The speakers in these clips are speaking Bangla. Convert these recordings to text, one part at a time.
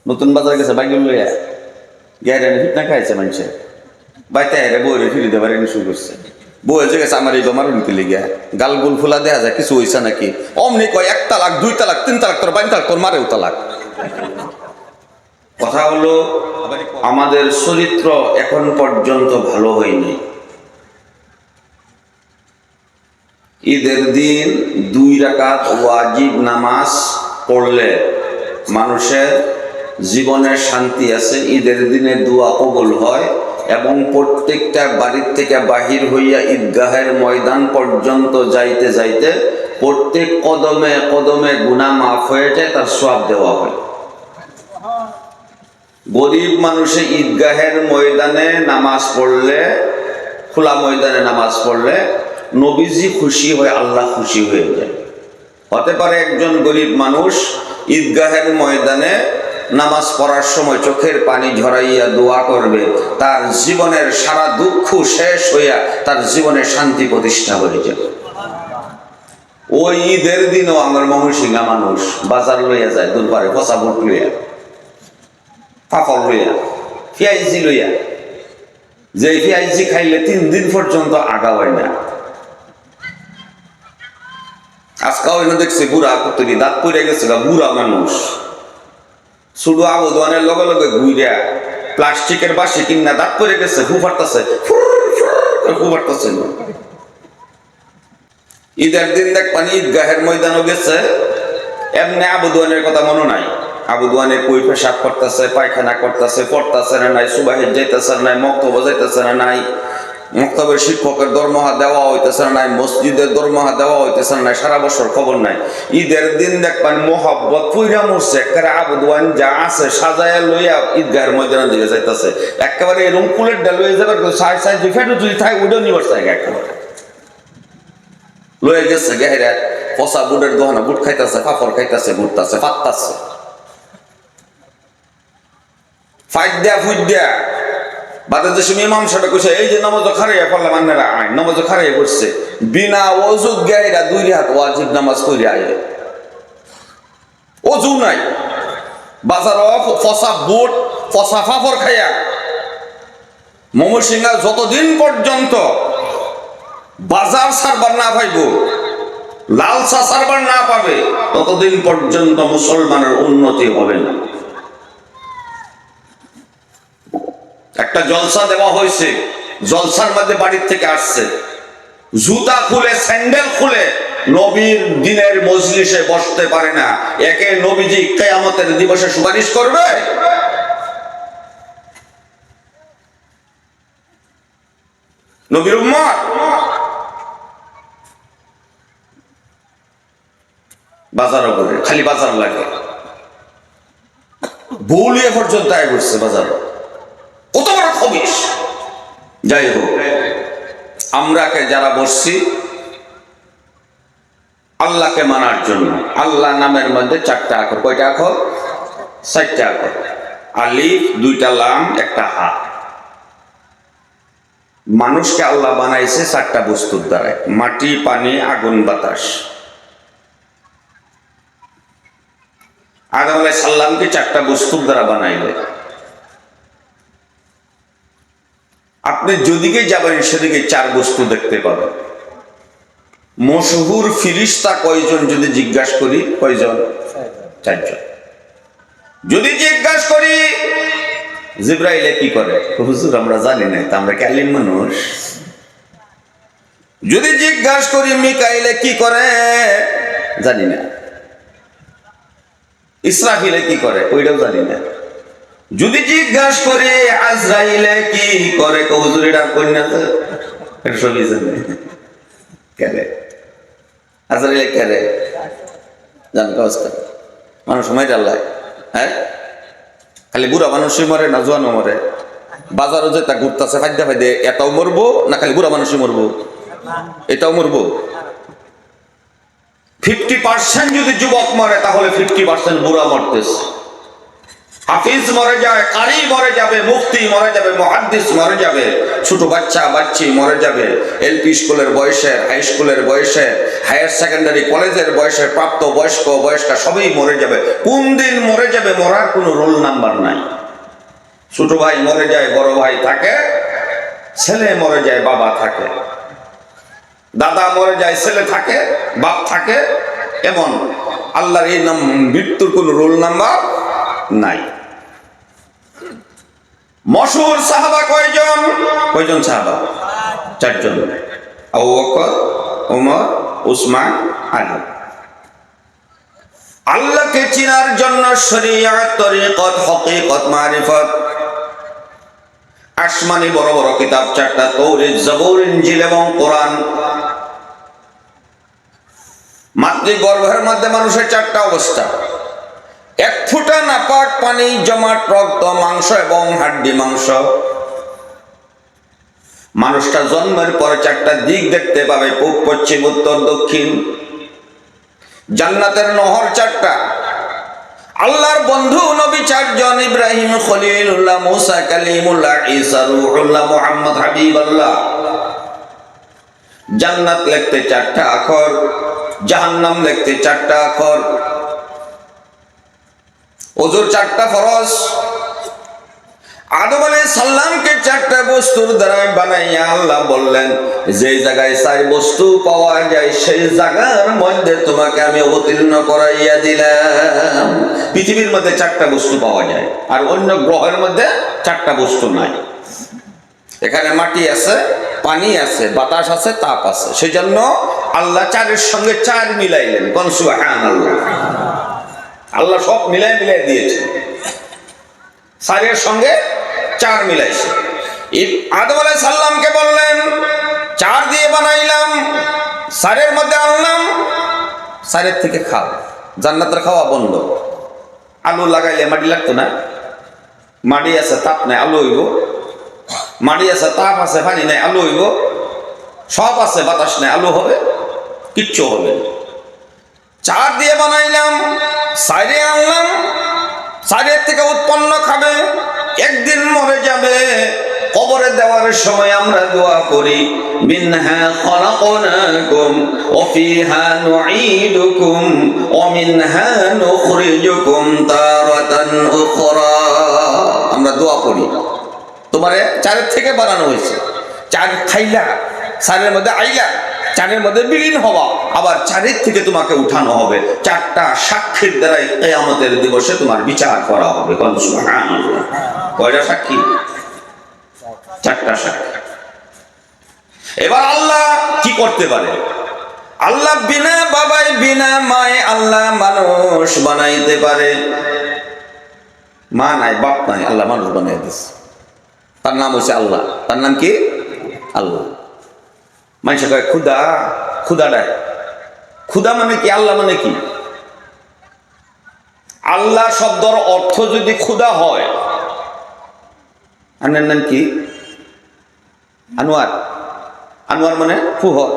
নতুন বাজার গেছে বাইগুলো লইয়া গাড়ি ফিটনা খাইছে মানুষে বাইতে হেরে বইরে ফিরে দেবার শুরু করছে। বই যে গেছে আমার এই মারুন কিলে গিয়া গাল গুল ফুলা দেখা যায় কিছু হইছে নাকি অমনি কয় 1 তালাক 2 তালাক 3 তালাক তোর 5 তালাক তোর মারেও তালাক। কথা হলো আমাদের চরিত্র এখন পর্যন্ত ভালো হয়নি। ঈদের দিন 2 রাকাত ওয়াজিব নামাজ পড়লে মানুষের জীবনের শান্তি আছে, ঈদের দিনে দোয়া কবুল হয় এবং প্রত্যেকটা বাড়ির থেকে বাহির হইয়া ঈদগাহের ময়দান পর্যন্ত যাইতে যাইতে প্রত্যেক কদমে কদমে গুনাহ মাফ হয়ে যায়, তার সওয়াব দেওয়া হয়। গরিব মানুষে ঈদগাহের ময়দানে নামাজ পড়লে, খোলা ময়দানে নামাজ পড়লে নবীজি খুশি হয়, আল্লাহ খুশি হয়ে যায়। হতে পারে একজন গরিব মানুষ ঈদগাহের ময়দানে নামাজ পড়ার সময় চোখের পানি ঝরাইয়া দোয়া করবে, তার জীবনের সারা দুঃখ শেষ হইয়া তার জীবনে শান্তি প্রতিষ্ঠা হয়ে যাবে। ওই ঈদের দিনও আমার ময়মনসিংহা মানুষ বাজার লইয়া যায়, দুর্বারে পচা বুট লইয়া, পাপড় লইয়া, পেঁয়াজি লইয়া, যে পেঁয়াজি খাইলে 3 দিন পর্যন্ত আগা হয় না। আজকাল দেখছি বুড়া কুতুরি দাঁত পড়ে গেছিল, বুড়া মানুষ শুধু আবদানের লগে লগে ঘুরিয়া প্লাস্টিকের বাসি কিনা দাঁত পড়ে গেছে, ফুফারতাছে ফুফারতাছে। ঈদের দিন দেখবেন ঈদগাহের ময়দানও গেছে, এমনি আবুদুয়ানের কথা মনে নাই। আবুদুয়ানে কই পেশাব করতেছে, পায়খানা করতেছে, পড়তেছে না নাই, সুবাহির যাইতেছে না নাই, মক্তব যাইতেছে না নাই, মক্তবের শিক্ষকের দরমহা দেওয়া হইতেছে না নাই, মসজিদের দরমহা দেওয়া হইতেছে না নাই, সারা বছর খবর নাই। ঈদের দিন দেখবেন মোহাব্বত পুইরা মরছে, একেবারে আবুদুয়ান যা আছে সাজায়া লইয়া ঈদগাহের ময়দানে দিকে যাইতেছে, একেবারে এরকম কুলের ডাল লইয়া যাবে সাই সাই যে ফেটু যদি থাকে ওইটাও নিবার চাই একেবারে লয়ে গেছে গেহেরা পচা বুটের দোহানা, বুট খাইতেছে, পাপড় খাইতেছে, ঘুরতেছে, পাততাছে, ফাইট দেয়া ফুট দেয়া। বাদের দেশে ইমাম সাহেব কইছে এই যে নামাজ খারাইয়া পড়লাম আন্নারা আইন নামাজ খারাইয়া করছে, বিনা ওযু গায়রা 2 রাকাত ওয়াজিব নামাজ পড়ে আয়, ওযু নাই, বাজার পচা বুট পচা পাপড় খাইয়া। ময়মনসিংহা যতদিন পর্যন্ত বাজার সারবার না পাইব, লাল চা সারবার না পাবে, ততদিন পর্যন্ত মুসলমানের উন্নতি হবে না। একটা জলসা দেওয়া হয়েছে, জলসার মধ্যে বাড়ির থেকে আসছে, জুতা খুলে স্যান্ডেল খুলে নবীর দিনের মজলিসে বসতে পারে না, একে নবীজি কিয়ামতের দিবসে সুপারিশ করবে? নবীর উম্মত বাজারও করে, খালি বাজার লাগে, বউলিয়া পর্যন্ত আয় করছে বাজার, কত বড় খবিশ। যাই হোক, আমরাকে যারা বসছি আল্লাহকে মানার জন্য, আল্লাহ নামের মধ্যে 4টা আখর, কয়টা আখর? 4টা আখর, আলিফ, 2টা লাম, 1টা হা। মানুষকে আল্লাহ বানাইছে 4টা বস্তুর দ্বারা, মাটি, পানি, আগুন, বাতাস। আদম আলাইহিস সালামকে 4টা বস্তুর দ্বারা বানাইলে। আপনি যেদিকে যাবেন সেদিকে 4 বস্তু দেখতে পাবেন। মশহুর ফিরিস্তা কয়জন যদি জিজ্ঞাসা করি, কয়জন? 4 জন। যদি জিজ্ঞাসা করি জিবরাইলে কি করে, হুজুর আমরা জানি না, তা আমরা কি আলিম মানুষ? যদি জিজ্ঞাসা করি মিকাইলে কি করে, জানি না। ইসরাফিলে কি করে, ওইটাও জানি না। যদি জিজ্ঞাসা করে আজরাইলে কি করে, হুজুর এটা করি না, এটা সবই জানে। কেরে আজরাইলে কেরে জান কাজ করে, মানুষ মাইরা আল্লাহ। হ্যাঁ, খালি বুড়া মানুষই মরে না জোয়ানও মরে? বাজারও যেটা ঘুরতেছে ফাইদা ফাইদে, এটাও মরবো না খালি বুড়া মানুষই মরবো? এটাও মরবো। 50% যদি যুবক মরে তাহলে 50% বুড়া মরতেছে। হাফিজ মরে যায়, কারি মরে যাবে, মুফতি মরে যাবে, মুহাদ্দিস মরে যাবে, ছোট বাচ্চা বাচ্চি মরে যাবে, এলপি স্কুলের বয়সে, হাই স্কুলের বয়সে, হায়ার সেকেন্ডারি কলেজের বয়সে, প্রাপ্ত বয়স্ক বয়স্কা সবই মরে যাবে। কোন দিন মরে যাবে মরার কোনো রোল নাম্বার নাই। ছোট ভাই মরে যায়, বড় ভাই থাকে, ছেলে মরে যায়, বাবা থাকে, দাদা মরে যায়, ছেলে থাকে, বাপ থাকে। এমন আল্লাহর এই নাম মৃত্যুর কোনো রোল নাম্বার নাই। মশহুর সাহাবা কয়জন? কয়জন সাহাবা? 4 জন। আবু বকর, ওমর, উসমান, আলী। আল্লাহকে চিনার জন্য শরীয়ত, তরিকত, হকিকত, মারিফত, আসমানি বড় বড় কিতাব 4টা, তাওরাত, জবুর, ইনজিল এবং কোরআন। মাতৃগর্ভের মধ্যে মানুষের 4টা অবস্থা। 1 ফোঁটা নাপাক পানি, জমাট রক্ত, মাংস এবং হাড্ডি মাংস। মানুষটা জন্মের পরে 4টা দিক দেখতে পাবে, পূব, পশ্চিম, উত্তর, দক্ষিণ। জান্নাতের নহর 4টা। আল্লাহর বন্ধু নবী 4 জন, ইব্রাহিম খলিলুল্লাহ, মুসা কালিমুল্লাহ, ঈসা রূহুল্লাহ, মুহাম্মদ হাবিবাল্লাহ। জান্নাত লিখতে 4টা অক্ষর, জাহান্নাম লিখতে 4টা অক্ষর। ওযুর 4টা ফরজ। আদম আলাইহিস সালামকে 4টা বস্তুর দ্বারা বানাইয়া আল্লাহ বললেন, যে জায়গায় 4 বস্তু পাওয়া যায় সেই জায়গার মধ্যে তোমাকে আমি অবতীর্ণ করাইয়া দিলাম। পৃথিবীর মধ্যে 4টা বস্তু পাওয়া যায়, আর অন্য গ্রহের মধ্যে 4টা বস্তু নাই। এখানে মাটি আছে, পানি আছে, বাতাস আছে, তাপ আছে। সেজন্য আল্লাহ 4-এর সঙ্গে 4 মিলাইলেন। কোন সুবহানাল্লাহ। আল্লাহ সব মিলাই মিলাই দিয়েছে, 4-এর সঙ্গে 4 মিলাইছে। আদম আলাইহিস সালামকে বললেন 4 দিয়ে বানাইলাম, 4-এর মধ্যে আনলাম, 4-এর থেকে খাও। জান্নাতের খাওয়া বন্ধ। আলু লাগাইলে মাটি লাগতো না? মাটি আছে, তাপ নাই, আলু হইব। মাটি আছে, তাপ আছে, পানি নাই, আলু হইব। সব আছে, বাতাস নাই, আলু হবে? কিচ্ছু হবে না। 4 দিয়ে বানাইলাম, 4-এ আনলাম, 4-এর থেকে উৎপন্ন খাবে, একদিন মরে যাবে। কবরে দেওয়ার সময় আমরা দোয়া করি, মিনহা খলাকনাকুম ওয়া ফিহা নুঈদুকুম ওয়া মিনহা নুখরিজুকুম তারাতান উখরা। আমরা দোয়া করি, তোমারে 4-এর থেকে বানানো হয়েছে, 4 খাইলা, 4-এর মধ্যে আইলা, 4-এর মধ্যে বিলীন হওয়া, আবার 4-এর থেকে তোমাকে উঠানো হবে। 4টা সাক্ষীর দ্বারাই কিয়ামতের দিবসে তোমার বিচার করা হবে। কোন সুবহানাল্লাহ। কয়টা সাক্ষী? 4টা সাক্ষী। এবার আল্লাহ কি করতে পারে? আল্লাহ বিনা বাবায়, বিনা মায়ে আল্লাহ মানুষ বানাইতে পারে। মা নাই, বাপ নাই, আল্লাহ মানুষ বানাই দিচ্ছে। তার নাম হচ্ছে আল্লাহ। তার নাম কি? আল্লাহ। মানুষ কয় খুদা, খুদা ডায়। খুদা মানে কি? আল্লাহ মানে কি? আল্লাহ শব্দর অর্থ যদি খুদা হয়, আনার নাম কি? আনোয়ার। আনোয়ার মানে ফুহর।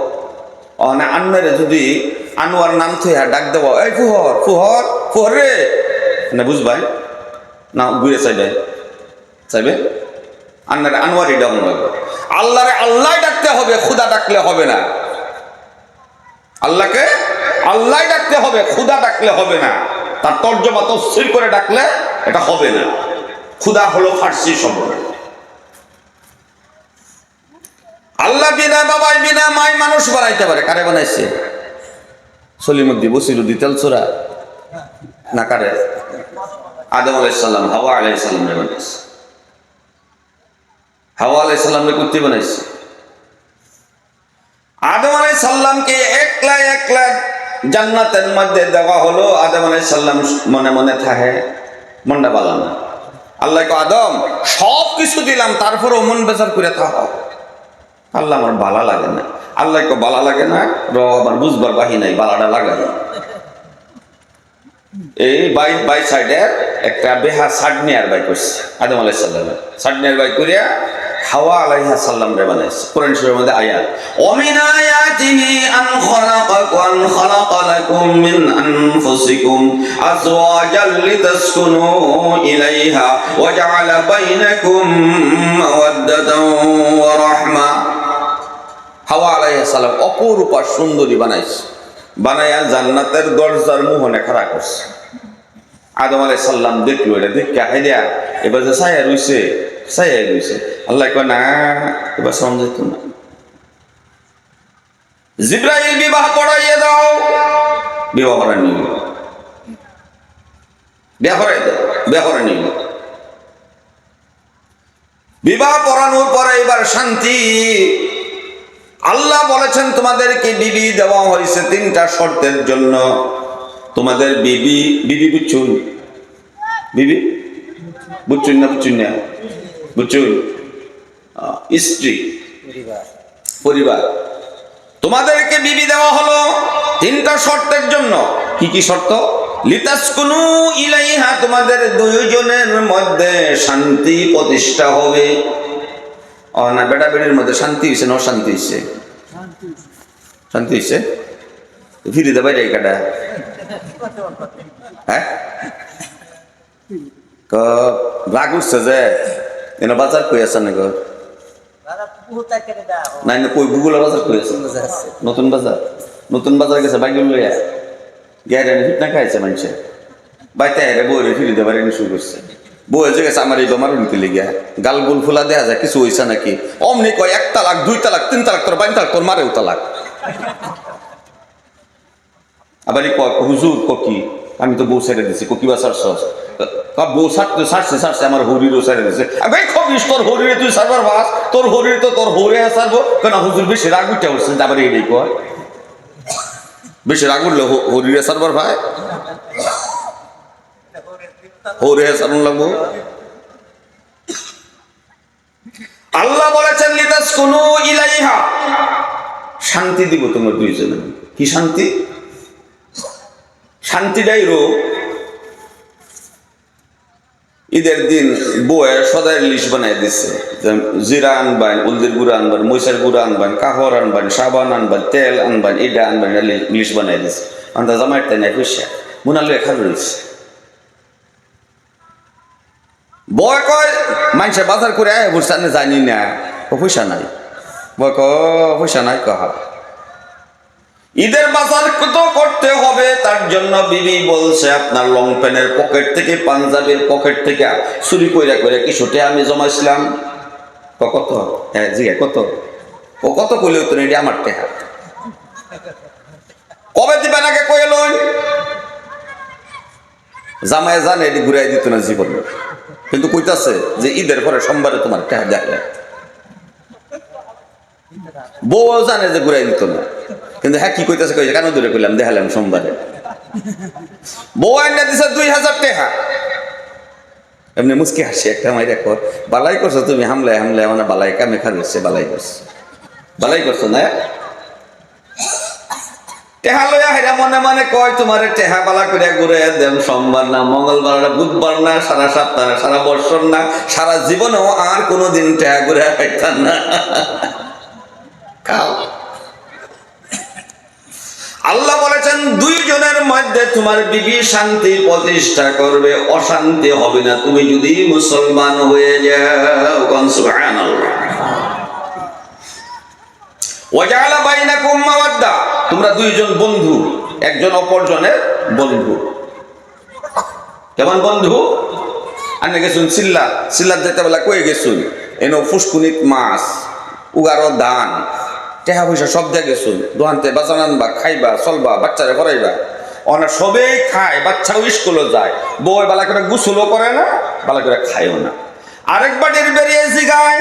না, আনোয়ারে যদি আনোয়ার নাম থইয়া ডাক দেব, এই ফুহর, ফুহর, ফুহর রে, না বুঝবাই না, ঘুরে চাইবে, চাইবে আন্নারে আনোয়ারই ডাউন লাগবে। আল্লাহরে আল্লাহ ডাকতে হবে, খুদা ডাকলে হবে না। আল্লাহকে আল্লাহ ডাকতে হবে, খুদা ডাকলে হবে না। তার তর্জমা তফসির করে ডাকলে এটা হবে না। খুদা হলো ফার্সি শব্দ। আল্লাহ বিনা বাবাই, বিনা মাই মানুষ বানাইতে পারে। কারে বানাইছে? সলিমুদ্দি, বসিরুদ্দি, তেলচোরা না কারে? আদম আলাইহিস সালাম, হাওয়া আলাইহিস সালাম রে বানাইছে। হাওয়া আলাইহিস সালাম রে কুত্তি বানাইছে। আদম আলাইহিস সালামকে একলা একলা জান্নাতের মধ্যে দেওয়া হলো। আদম আলাইহিস সালাম মনে মনে থাকে, মনটা ভালো না। আল্লাহ কো, আদম সব কিছু দিলাম, তারপরও মন বেজার করে থাকো। আল্লাহ আমার বালা লাগে না। আল্লাহ কো, বালা লাগে না, আমার বুঝবার বাহি নাই, বালাটা লাগে না। এই বাই সাইডে একটা বেহা সাডনিয়ার বাই করছে আদম আলাইহিস সালাম। সাডনিয়ার বাই করিয়া হাওয়া আলাইহিস সালাম রে বানাইছে। কোরআন শরীফের মধ্যে আয়াত, ওমিন আয়াতিহি আন খালাকা লাকুম মিন আনফুসিকুম আজওয়াজাল লিতাসকুনু ইলাইহা ওয়া জাআলা বাইনাকুম মাওয়াদ্দাতান ওয়া রাহমা। হাওয়া আলাইহিস সালাম অপরূপা সুন্দরী বানাইছে, বানাইয়া জান্নাতের দরজার মোহনে খাড়া করছে। আদম আলাইহিস সালাম দেখলো, এটা দেখে হাইয়া এবার যে ছায়া রইছে, ছায়া রইছে। আল্লাহ কয় না, এবার সমঝাইত না। জিবরাইল বিবাহ পড়াইয়ে দাও, বিবাহ পড়া নিল, বিবাহ পড়াই দাও, বিবাহ পড়া নিল। বিবাহ পড়ানোর পরে এবার শান্তি। আল্লাহ বলেছেন তোমাদেরকে বিবি দেওয়া হয়েছে তিনটা শর্তের জন্য। তোমাদের বিবি, বিবি বুঝছুন, বিবি বুঝছুন না, বুঝছুন না, বুঝছুন, স্ত্রী, পরিবার। তোমাদেরকে বিবি দেওয়া হলো তিনটা শর্তের জন্য। কি কি শর্ত? লিতাসকুনু ইলাইহা, তোমাদের দুইজনের মধ্যে শান্তি প্রতিষ্ঠা হবে। ও না, বেটা বেটির মধ্যে শান্তি হয়েছে না অশান্তি হয়েছে? শান্তি হয়েছে। ফিরে দেবে যাই কাটা, হ্যাঁ রাগ উঠছে যে এনে বাজার কই আছে না গো? নাই না, কই গুগলের বাজার কই আছে? নতুন বাজার, নতুন বাজার গেছে বাইগুল লইয়া গিয়ে ফিটনা খাইছে মানুষে। বাইতে হেরে বই ফিরে দেবার শুরু করছে। বই যে গেছে আমার এই বেমার উনতে লেগে গাল গুল ফুলা দেয়া যায়, কিছু হয়েছে নাকি? অমনি কয় 1 তালাক 2 তালাক 3 তালাক, তোর 5 তালাক, তোর মারেও তালাক। আবার হুজুর কি আমি তো বউ ছেড়ে দিছি, কি বা ছাড়ছস? বউ ছাড়ছে আমার হরিরও ছেড়ে দিছে। খবিস তোর হরিরে তুই সারবার ভাস, তোর হরিরে তো তোর হরে সারবো কেন? হুজুর বেশি রাগ উঠে উঠছে, আবার এই কয় বেশি রাগ উঠলে হরিরে সারবার ভাই, হরে সারুন লাগবো। আল্লাহ বলেছেন লিতাসকুনু ইলাইহা, শান্তি দিব তোমার দুইজনে। কি শান্তি? শান্তিটাই রোগ। ঈদের দিন বউয়ের সদাইয়ের লিস্ট বানাই দিচ্ছে, জিরা আনবেন, হলদির গুঁড়া আনবেন, মরিচের গুঁড়া আনবেন, কাহর আনবেন, সাবান আনবেন, তেল আনবেন, এটা আনবেন, লিস্ট বানাই দিচ্ছে। আন্দাজ আমার তাই নাই পয়সা মুনালে খাল রয়েছে। বয় কয় মানুষের বাজার করে আয় বলছে আমি জানি না, পয়সা নাই। বয় পয়সা নাই, কহা ঈদের বাজার কত করতে হবে, তার জন্য বিবি বলছে আপনার লং প্যান্টের পকেট থেকে, পাঞ্জাবের পকেট থেকে চুরি কইরা করে কিছুতে আমি জমাইছিলাম। কত? হ্যাঁ জিজ্ঞা কত? ও কত কইলে তো এটা আমার টেহা। কবে দিবেন আগে কয়ে লইন। জামাই জানে এটি ঘুরাই দিত না জীবনে, কিন্তু কইতাছে যে ঈদের পরে সোমবারে তোমার টেহা দেখলে। বউ জানে যে ঘুরাই দিত না, কিন্তু হ্যাঁ কি কইতেছে কইছে কেন দূরে কইলাম দেখালাম সোমবারে। বউ আইনা দিছে 2000 টাকা। এমনি মুস্কি হাসি একটা মাইরা কর, বালাই করছো তুমি, হামলায় হামলায় মানে বালাই কামে খাচ্ছে, বালাই করছো, বালাই করছো না। টেহা লইয়া হেরা মনে মনে কয় তোমার টেহা বালা করে ঘুরে দেন, সোমবার না, মঙ্গলবার না, বুধবার না, সারা সপ্তাহ না, সারা বছর না, সারা জীবনেও আর কোনোদিন টেহা ঘুরে পাইতাম না। আল্লাহ বলেছেন দুইজনের মধ্যে তোমার বিবি শান্তি প্রতিষ্ঠা করবে, অশান্তি হবে না তুমি যদি মুসলমান হয়ে যাও। সুবহানাল্লাহ। ওয়াজালা বাইনাকুম মাওয়াদ্দা, তোমরা দুইজন বন্ধু, একজন অপরজনের বন্ধু। কেমন বন্ধু? আনে গেছুন সিল্লাত যেতে বেলা কয়ে গেছুন এনো ফুসকুনিত মাছ, উগারো ধান, টেহা পয়সা সব দিয়ে গেছুন, দোকানতে বাজার আনবা, খাইবা, চলবা, বাচ্চারে পড়াইবা। অনেক সবেই খায়, বাচ্চাও স্কুলে যায়, বই বালা করে গোসলও করে না, বালা করে খায়ও না। আরেক বাড়ির বেরিয়ে জিগায়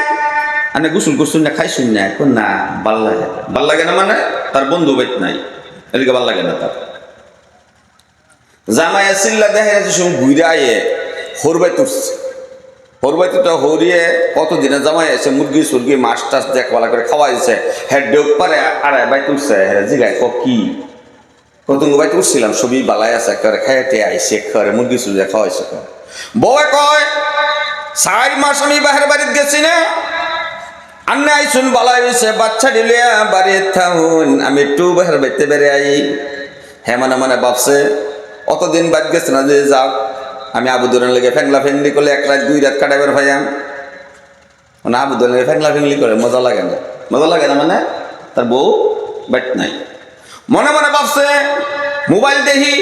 আনে গোসল করছুন না, খাইছুন না, এখন না ভাল লাগে, ভাল লাগে না মানে তার বন্ধু বেত নাই, এদিকে ভাল লাগে না তার। জামাইয়া চিল্লা দেখা যাচ্ছে সব ঘুরে আয়ে হরবাই তুলছে, হরবাই তুটা হরিয়ে কতদিনে জামাই আছে মুরগি সুরগি মাছ টাছ দেখবালা করে খাওয়াইছে, হ্যাঁ ডেক পারে আড়াই বাই তুলছে, হ্যাঁ জিগায় কি কত বাই তুলছিলাম, সবই বালাই আছে, একেবারে খাইতে আইসে, একেবারে মুরগি সুরগি খাওয়াইছে। বউয়ে কয় 4 মাস আমি বাহের বাড়িতে গেছি না, আন্না আইসুন বলা হয়েছে বাচ্চা দিলিয়া বাড়ি থাকুন, আমি একটু বাহির বেরতে বেড়ে আই। হ্যাঁ মানে মানে ভাবছে অতদিন বাদ গেছে না যে যাও, আমি আবুদুরের লেগে ফ্যাংলা ফ্যাংলি করলে 1 রাত 2 রাত কাটাবার ভাইয়াম। মানে আবুদুরের লেগে ফ্যাংলা ফ্যাংলি করে মজা লাগে না, মজা লাগে না মানে তার বউ বেট নাই। মনে মনে ভাবছে মোবাইল দেখি,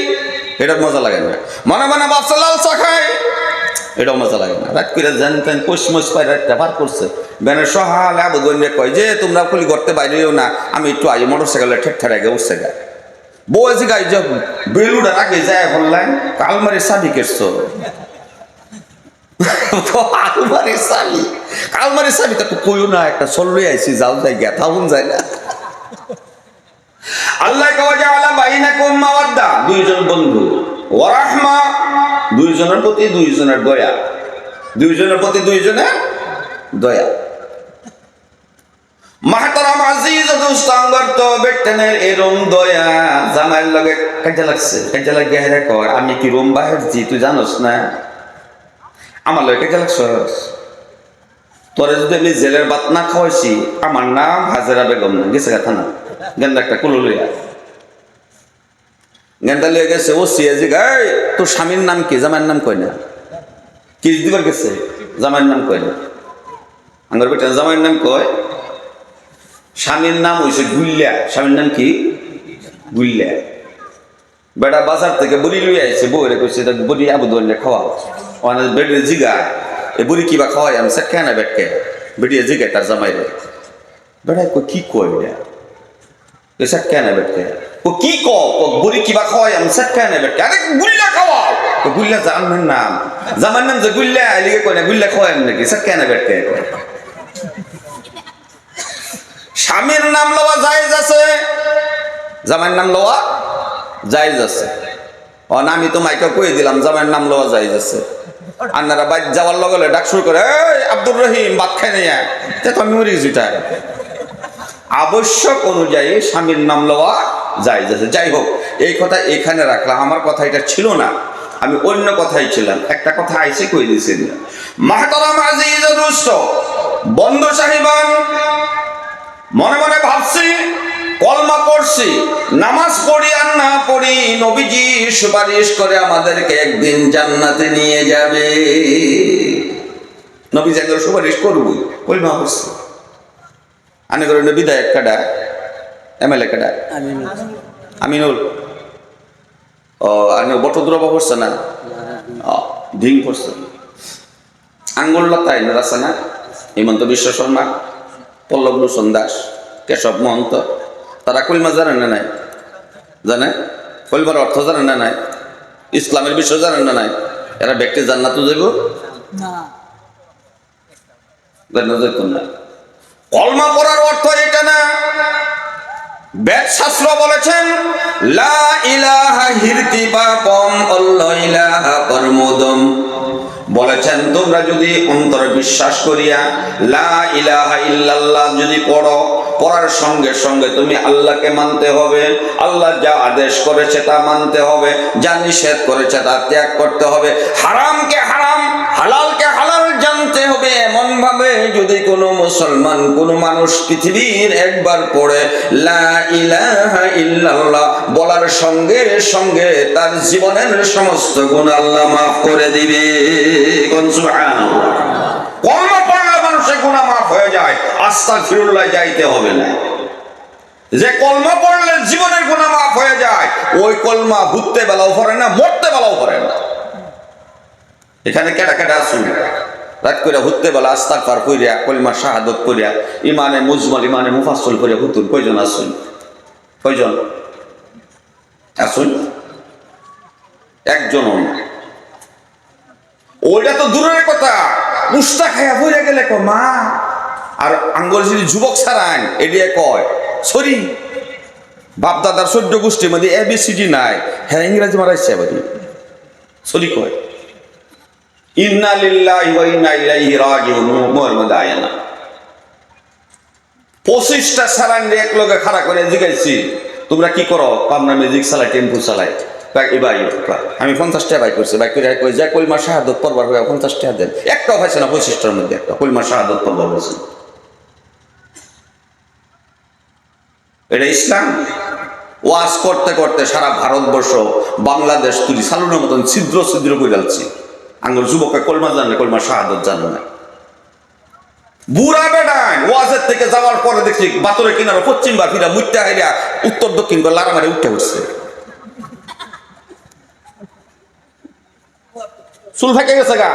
এটা মজা লাগে না। মনে মনে ভাবছে লাল চা খাই, এটাও মজা লাগে না। রাত করে জান তেন কোসমস পাই রাতটা পার করছে। বেনের সহালে আবুদুরে কয় যে তোমরা খুলি করতে বাইরেও না, আমি একটু আই মোটরসাইকেলে ঠেকঠার আগে উঠছে গা। বউ আছে গাই যে বেলুডার আগে যায় বললেন আলমারির চাবি কেটছো। আলমারির চাবি, আলমারির চাবি তো কইও না, একটা চললে আইছি যাও যাই গা থাকুন যায় না। আল্লাহ কাওয়াজা বাইনাকুম মাওয়াদ্দা, দুইজন বন্ধু, ওয়া রাহমা, দুইজনের প্রতি দুইজনের দয়া, দুইজনের প্রতি দুইজনের দয়া। মাহতারাম আজিজ দোস্তাঙ্গর তো বেটেনের এরম দয়া জামাইর লগে কাজে লাগছে। কাজে লাগে হেরে কয় আমি কি রুম বাহির জি তুই জানোস না, আমার লগে কাজে লাগছস। তোরে যদি আমি জেলের ভাত না খাওয়াইছি, আমার নাম হাজেরা বেগম না, গেছে কথা না। গেন্দা একটা কুলো লইয়া গেন্দা লইয়া গেছে, ও সিয়াজি গাই তোর স্বামীর নাম কি? জামাইয়ের নাম কয় না। কি দিবার গেছে, জামাইয়ের নাম কয় না। আঙ্গর বেটা জামাইয়ের নাম কয়, স্বামীর নাম হয়েছে গুল্লা। স্বামীর নাম কি? গুল্লা। বেটা বাজার থেকে বুড়ি লুই আইছে, বউরে কইছে বুড়ি আবুদুল্লাহ খাওয়াও। অনেক বেড়ে জিগা এ বুড়ি কিবা খাওয়াই, আমি স্যার কেন বেটকে বেটিয়ে জিগায় তার জামাইরে। বেটা কই কি কয় রে স্যার কেন বেটকে, ও কি বুড়ি কিবা খাওয়াই, আমি স্যার কেন বেটকে, আরে গুল্লা খাওয়াও। তো গুল্লা জামাইয়ের নাম, জামাইয়ের নাম যে গুল্লা লিগে কয় না গুল্লা খাওয়াই নাকি, স্যার কেন বেটকে। স্বামীর নাম লওয়া জায়েজ আছে, জামাইয়ের নাম লওয়া জায়েজ আছে। আমি তো মাইকা কয়ে দিলাম জামাইয়ের নাম লওয়া জায়েজ আছে। আপনারা বাইর যাওয়ার লগে ডাক শুরু করে, এই আব্দুর রহিম ভাত খাই না, তো আমি মরে গেছি। আবশ্যক অনুযায়ী স্বামীর নাম লওয়া জায়েজ আছে। যাই হোক, এই কথা এখানে রাখলাম, আমার কথা এটা ছিল না, আমি অন্য কথাই ছিলাম। একটা কথা আইসে কই দিয়েছি। মাহতারাম আজিজ দোস্ত বন্ধু সাহিবান, মনে মনে ভাবছি কলমা পড়ছি, নামাজ পড়ি আর না পড়ি, নবীজি সুপারিশ করে আমাদেরকে একদিন জান্নাতে নিয়ে যাবে। নবীজি একবার সুপারিশ করবই, কলমা পড়ছি। আনে করে বিধায়ক কাটা, এমএলএ কাটা, আমিনুল। ও আনে বটদ্রবা পড়ছে না, ঢিং পড়ছে। আঙ্গুল লতায় আছে না, হিমন্ত বিশ্ব শর্মা, পল্লব লোচন দাস, কেশব মহন্ত, তারা কলমা জানে না নাই? জানে? কলমার অর্থ জানে না নাই? ইসলামের বিষয় জানে না নাই? এরা ব্যক্তি জান্নাতে যাইব না। কলমা পড়ার অর্থ এটা না। বেদ শাস্ত্র বলেছেন লা ইলাহা হিরতিবাকম আল্লাহ ইলাহা পরমোদম। বলেছেন তোমরা যদি অন্তরে বিশ্বাস করিয়া লা ইলাহা ইল্লাল্লাহ যদি পড়ো, পড়ার সঙ্গে সঙ্গে তুমি আল্লাহকে মানতে হবে, আল্লাহ যা আদেশ করেছে তা মানতে হবে, যা নিষেধ করেছে তা ত্যাগ করতে হবে, হারামকে হারাম হালালকে হালাল জানতে হবে। এমন ভাবে যদি কোনো মুসলমান কোনো মানুষ পৃথিবীর একবার পড়ে লা ইলাহা ইল্লাল্লাহ বলার সঙ্গে সঙ্গে তার জীবনের সমস্ত গুনাহ আল্লাহ মাফ করে দিবে। সুবহানাল্লাহ। কলমা পড়লে মানুষের গুনাহ মাফ হয়ে যায়, আস্তাগফিরুল্লাহ যাইতে হবে না। যে কলমা পড়লে জীবনের গুনাহ মাফ হয়ে যায়, ওই কলমা হুত্তে বেলাও পড়ে না, মরতে বেলাও পড়ে না। এখানে কেডা কেডা আসুন রাত করে হুত্তে বেলা আস্তাগফার কইরা কলমা শাহাদত কইরা ইমানে মুজমাল ইমানে মুফাসসল কইরা হুতুন কয়জন আসুন? কয়জন আসুন? একজনও না। ওইটা তো দূরের কথা, উস্তা খাইয়া পড়ে গেলে কো মা আর আঙ্গুল যদি যুবক ছাড়ান এডিয়ে কয় সরি। বাপ দাদার 14 গোষ্ঠীর মধ্যে ABCD নাই, হ্যাঁ ইংরেজি মারাইছে বাড়ি সরি কয়। ইন্না লিল্লাহি ওয়া ইন্না ইলাইহি রাজিউন মোর মধ্যে আয় না। 25টা সালান এক লগে খাড়া করে জিগাইছি তোমরা কি করো? পাবনা ম্যাজিক চালাই, টেম্পু চালাই। আমি 50 টাকা বাই করছি, বাই করে কই যা কলমা শাহাদত পড়বার হয়ে 50 টাকা দেন। একটাও হয়েছে না 25টার মধ্যে, একটা কলমা শাহাদত পড়বার হয়েছে। এটা ইসলাম? ওয়াজ করতে করতে সারা ভারতবর্ষ বাংলাদেশ তুলি সালুনের মতন ছিদ্র ছিদ্র করে যাচ্ছি। আঙ্গুর যুবকে কলমা জানে, কলমা শাহাদত জানে না। বুড়া বেড়ায় ওয়াজের থেকে যাওয়ার পরে দেখছি বাতরে কিনারা পশ্চিম বা ফিরা মুইটা হাইরা উত্তর দক্ষিণ করে লারা মারে উঠে উঠছে, চুল ফেঁকে গেছে গা।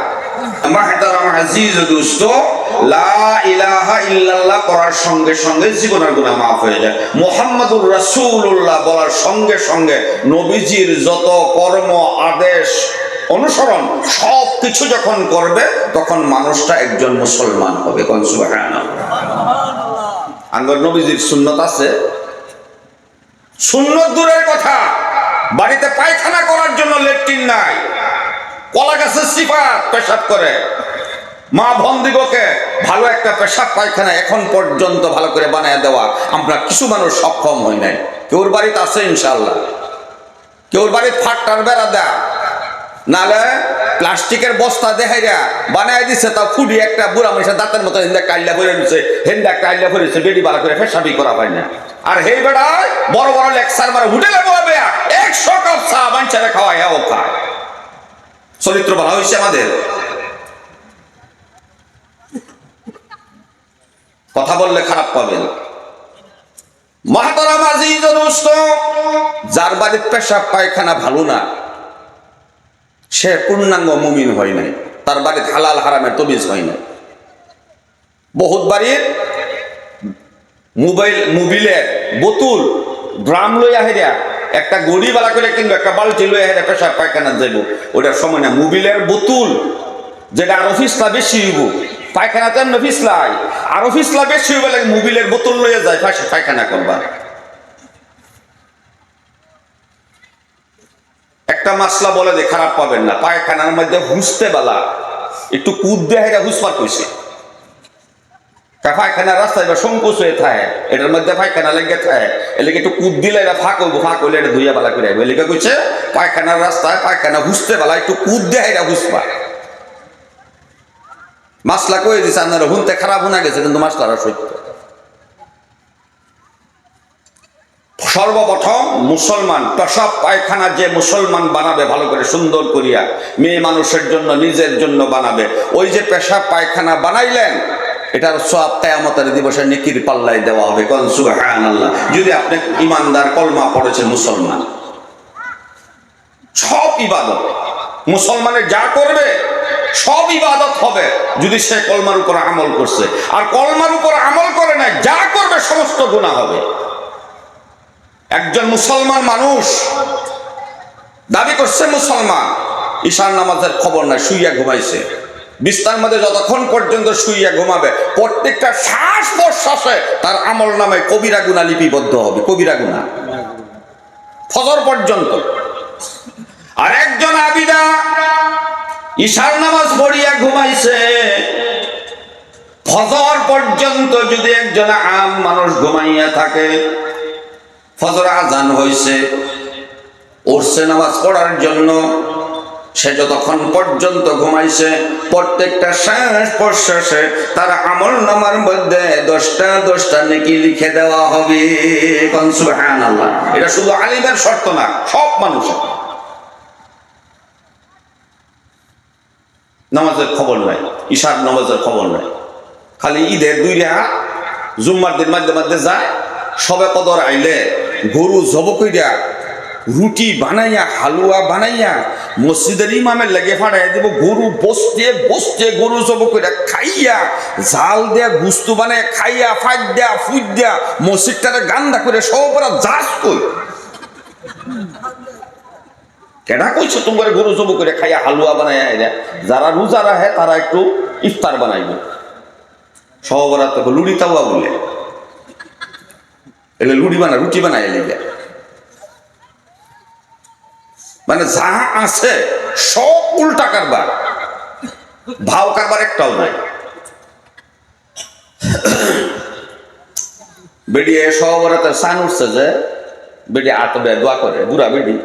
লা ইলাহা ইল্লাল্লাহ করার সঙ্গে সঙ্গে জীবনের গুনাহ মাফ হয়ে যায়। মুহাম্মাদুর রাসূলুল্লাহ বলার সঙ্গে সঙ্গে নবীজির যত কর্ম আদেশ অনুসরণ সব কিছু যখন করবে তখন মানুষটা একজন মুসলমান হবে। কোন সুবহানাল্লাহ। আঙ্গর নবীজির সুন্নত আছে, সুন্নত দূরের কথা, বাড়িতে পায়খানা করার জন্য লেট্রিন নাই, কলা গাছের সিফাত পেশাব করে। মা বন্দিগকে ভালো একটা পেশাব পায়খানা এখন পর্যন্ত ভালো করে বানায় দেওয়া আমরা কিছু মানুষ সক্ষম হই নাই। কেউর বাড়িতে আছে ইনশাআল্লাহ, কেউর বাড়িতে ফাটটার বেড়া দেয়া, নালে প্লাস্টিকের বস্তা দেখাইরা বানায় দিচ্ছে, তা ফুডি একটা বুড়া মানুষের দাঁতের মতো হিন্দা কাইল্লা ভরে দিচ্ছে, হিন্দা কাইল্লা ভরেছে, বেডি বালা করে ফেসাবি করা হয় না। আর হেই বেড়ায় বড় বড় লেকচার মারে হোটেলে বলবে 100 কাপ চা বাঞ্চারে খাওয়ায়, ও খায়। চরিত্র ভালো হয়েছে আমাদের? কথা বললে খারাপ পাবেন। মাহতারাম আজিজ ও দোস্ত, যার বাড়ির পেশাব পায়খানা ভালো না সে পূর্ণাঙ্গ মুমিন হয় নাই, তার বাড়ির হালাল হারামের তমিজ হয় নাই। বহুত বাড়ির মোবিলের বোতল ড্রাম লইয়া হেরিয়া একটা গড়ি বালা করে কিনবো, একটা বালতি লইয়া হেরিয়া পেশাব পায়খানা যাইব, ওটার সময় না। মোবিলের বোতল যেটা আরো ফিসলা বেশি হইব, পায়খানা তো এমনি ফিসলাই, আরো ফিসলা বেশি হইব লাগে, মোবিলের বোতল লইয়া যায় পায়খানা করবা। একটা মাসলা বলে যে খারাপ পাবেন না, পায়খানার মধ্যে হুসতে বেলা একটু কুদ দিয়ে হেরা হুসপার কইছে, পায়খানার রাস্তায় বা সংকোচ হয়ে থাকে, এটার মধ্যে পায়খানা লেগে থাকে, এলাকা একটু কুদ দিলে এটা ফাঁক হইব, ফাঁক হইলে এটা ধুইয়া বেলা করে আইব। এলাকা কইছে পায়খানার রাস্তায় পায়খানা হুসতে বেলা একটু কুদ দিয়ে হেরা হুসপা। মাসলা কয়ে দিছে, আপনারা হুনতে খারাপ শোনা গেছে, কিন্তু মাসলারা সত্য। সর্বপ্রথম মুসলমান পেশাব পায়খানা যে মুসলমান বানাবে ভালো করে সুন্দর করিয়া, মেয়ে মানুষের জন্য নিজের জন্য বানাবে, ওই যে পেশাব পায়খানা বানাইলেন এটার সওয়াব কিয়ামতের দিবসে নেকির পাল্লায় দেওয়া হবে। কোন সুবহানাল্লাহ। যদি আপনি ইমানদার কলমা পড়েছেন মুসলমান, সব ইবাদত মুসলমানের যা করবে সব ইবাদত হবে যদি সে কলমার উপর আমল করছে। আর কলমার উপর আমল করে না, যা করবে সমস্ত গুনাহ হবে। একজন মুসলমান মানুষ দাবি করছে মুসলমান, ঈশার নামাজের খবর নাই, শুইয়া ঘুমাইছে, বিছানার মধ্যে যতক্ষণ পর্যন্ত শুইয়া ঘুমাবে প্রত্যেকটা শ্বাস প্রশ্বাসে তার আমল নামে কবিরা গুনাহ লিপিবদ্ধ হবে, কবিরা গুনাহ ফজর পর্যন্ত। আর একজন আবিদা ঈশার নামাজ পড়িয়া ঘুমাইছে, ফজর পর্যন্ত যদি একজন আম মানুষ ঘুমাইয়া থাকে, ফজর আজান হইছে, উঠছে নামাজ পড়ার জন্য, সে যতক্ষণ পর্যন্ত ঘুমাইছে প্রত্যেকটা শ্বাস প্রশ্বাসে তার আমল নামার মধ্যে 10টা নেকি লিখে দেওয়া হবে। কোন সুবহানাল্লাহ। এটা শুধু আলিমের শর্ত না, সব মানুষের। নামাজের খবর নাই, ঈশার নামাজের খবর নাই, খালি ঈদের 2 রাকাত জুম্মার দিন মধ্যে মধ্যে যায়, সবে কদর আইলে গরু জব কইরা রুটি বানাইয়া হালুয়া বানাইয়া মসজিদের ইমামের লেগে ফাড়াইয়া দিব, গরু বসতে বসতে গরু জব কইরা খাইয়া জাল দেয়া গুস্তু বানাইয়া খাইয়া ফাইট দেয়া ফুট দেয়া মসজিদটারে গান্দা করে সবরা যাস কই। কেডা কইছে তোমার গরু জব করে খাইয়া হালুয়া বানাইয়া এরা? যারা রোজা রাখে তারা একটু ইফতার বানাইবে, সবরা তো লুড়ি তাওয়া বলে, এলে লুড়ি বানা রুটি বানাই লেগে, মানে যা আছে সব উল্টা কারবার, ভাও কারবার একটাও নাই। বেডিয়ে সবরাতে সান উঠছে যে বেডি আতবে দোয়া করে, বুড়া বেডি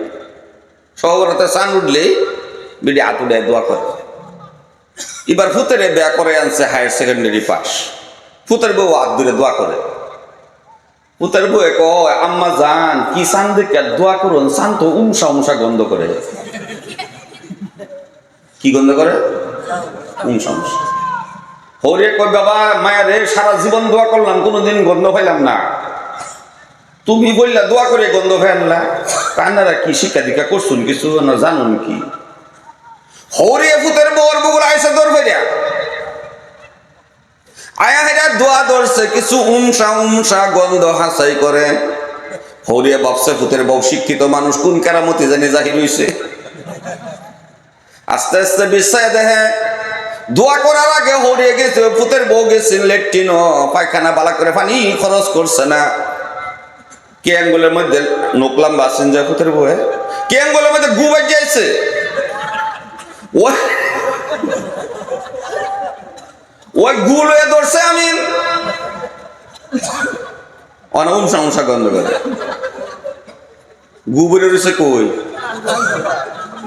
সবরাতে সান উঠলেই বেডি আতবে দোয়া করে। এবার ফুতেরে বিয়া করে আনছে হায়ার সেকেন্ডারি পাস, ফুতের বউ হাত ধরে দোয়া করে, পুতের বউয়ে কয় আম্মা জান কি চান দেখে দোয়া করুন, চান তো উমসা উমসা গন্ধ করে। কি গন্ধ করে? উমসা উমসা। হরে কয় বাবা মায়া রে, সারা জীবন দোয়া করলাম কোনোদিন গন্ধ পাইলাম না, তুমি বললা দোয়া করে গন্ধ ফেললা, কান্নারা কি শিক্ষা দীক্ষা করছুন কিছু না জানুন কি? হরে পুতের বউর বউর আইসা দৌড় ফেরিয়া আয়া হেরা দোয়া ধরছে, কিছু উমসা উমসা গন্ধ হাসাই করে। হরিয়া বাপসে পুতের বউ শিক্ষিত মানুষ, কোন কেরামতি জানি জাহির হইছে। আস্তে আস্তে বিশ্বাস দেখে দোয়া করার আগে হরিয়ে গেছে, পুতের বউ গেছে লেট্রিন পায়খানা বালা করে পানি খরচ করছে না, কে আঙ্গুলের মধ্যে নোকলাম বাসেন যায় পুতের বউ, কে আঙ্গুলের মধ্যে গু বাজ যাইছে, ওই গু লয়ে ধরছে। আমি অনেক উমসা উমসা গন্ধ করে গু বেরো রয়েছে কই,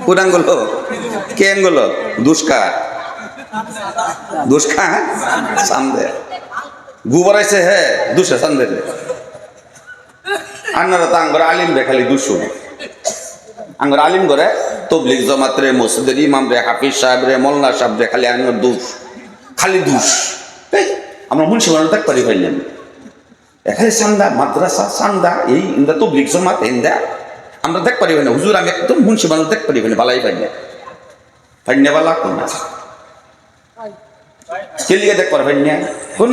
কোন আঙ্গুল, কে আঙ্গুল, দুষ্কা দুষ্কা সামদে গু বাড়াইছে, হ্যাঁ দুষে সামদে। আন্নারা তো আঙ্গর আলিম রে খালি দুশো, আঙ্গর আলিম করে তবলিগ জমাত রে, মসজিদের ইমাম রে, হাফিজ সাহেব রে, মোল্লা সাহেব রে, খালি আঙ্গর দুষ, খালি দুষ। আমরা মুন্সি মানুষ দেখ পারি ভাইলেন এখানে সান্দা মাদ্রাসা সান্দা এই ইন্দা তবলিগ জমাত ইন্দা আমরা দেখ পারি না। হুজুর আমি একদম মুন্সি মানুষ দেখ পারি না, বালাই পাই না, পাই না বালা কোন না চেলিয়ে দেখ পারে ভাই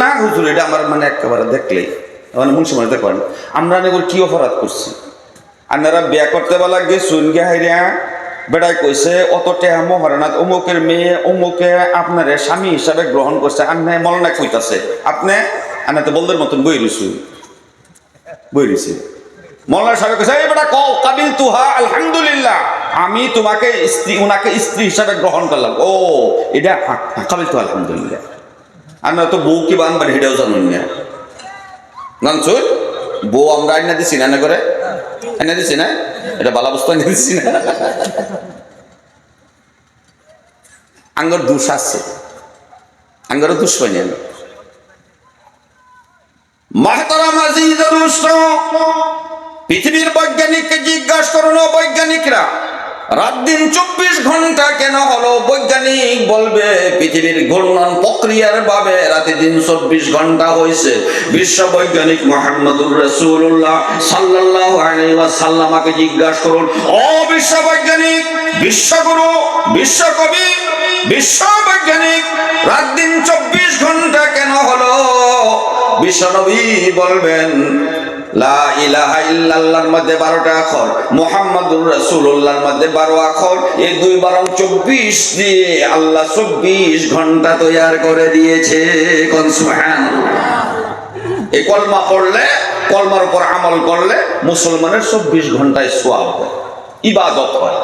না হুজুর, এটা আমার মানে একেবারে দেখলেই মানে মুন্সি মানুষ দেখ পারেন। আমরা এগুলো কি অপরাধ করছি? আপনারা বিয়া করতে বলা গেছুন গে হাইরা বেড়াই কইছে অত টেহা মহারানাথ অমুকের মেয়ে অমুকে আপনার স্বামী হিসাবে গ্রহণ করছে, আপনি মলনা কইতাছে, আপনি আনা তো বলদের মতন বই রইছু বই রইছে। মৌলানা সাহেব কইছে এই বেটা কও কাবিল তুহা আলহামদুলিল্লাহ, আমি তোমাকে স্ত্রী ওনাকে স্ত্রী হিসাবে গ্রহণ করলাম। ও এটা কাবিল তুহা আলহামদুলিল্লাহ। আমরা তো বউ কি বানবার হেডেও জানুন না, জানছুন বউ আমরা আইনা দিছি না করে এনে দিছি না, এটা বালা বস্তু এনে দিছি না। আঙ্গর দোষ আছে, আঙ্গর দোষ হয় না। মাহতারাম আজিজুল মুসলিম, পৃথিবীর বৈজ্ঞানিককে জিজ্ঞাসা করুন, বৈজ্ঞানিকরা রাত দিন 24 ঘন্টা কেন হলো? বৈজ্ঞানিক বলবে পৃথিবীর ঘূর্ণন প্রক্রিয়ার ভাবে রাতে দিন 24 ঘন্টা হয়েছে। বিশ্ব বৈজ্ঞানিক মুহাম্মদুর রাসূলুল্লাহ সাল্লাল্লাহু আলাইহি ওয়াসাল্লামকে জিজ্ঞাসা করুন, ও বিশ্ব বৈজ্ঞানিক, বিশ্বগুরু, বিশ্বকবি, বিশ্ব বৈজ্ঞানিক রাত দিন 24 ঘন্টা কেন হলো? বিশ্বনবী বলবেন লা ইলাহা ইল্লাল্লাহর মধ্যে 12টা অক্ষর, মুহাম্মাদুর রাসূলুল্লাহর মধ্যে 12 অক্ষর, এই 2 12 24 দিয়ে আল্লাহ 24 ঘন্টা তৈরি করে দিয়েছে। কোন সুবহানাল্লাহ। এই কলমা পড়লে, কলমার উপর আমল করলে মুসলমানের 24 ঘন্টায় সওয়াব হয়, ইবাদত হয়।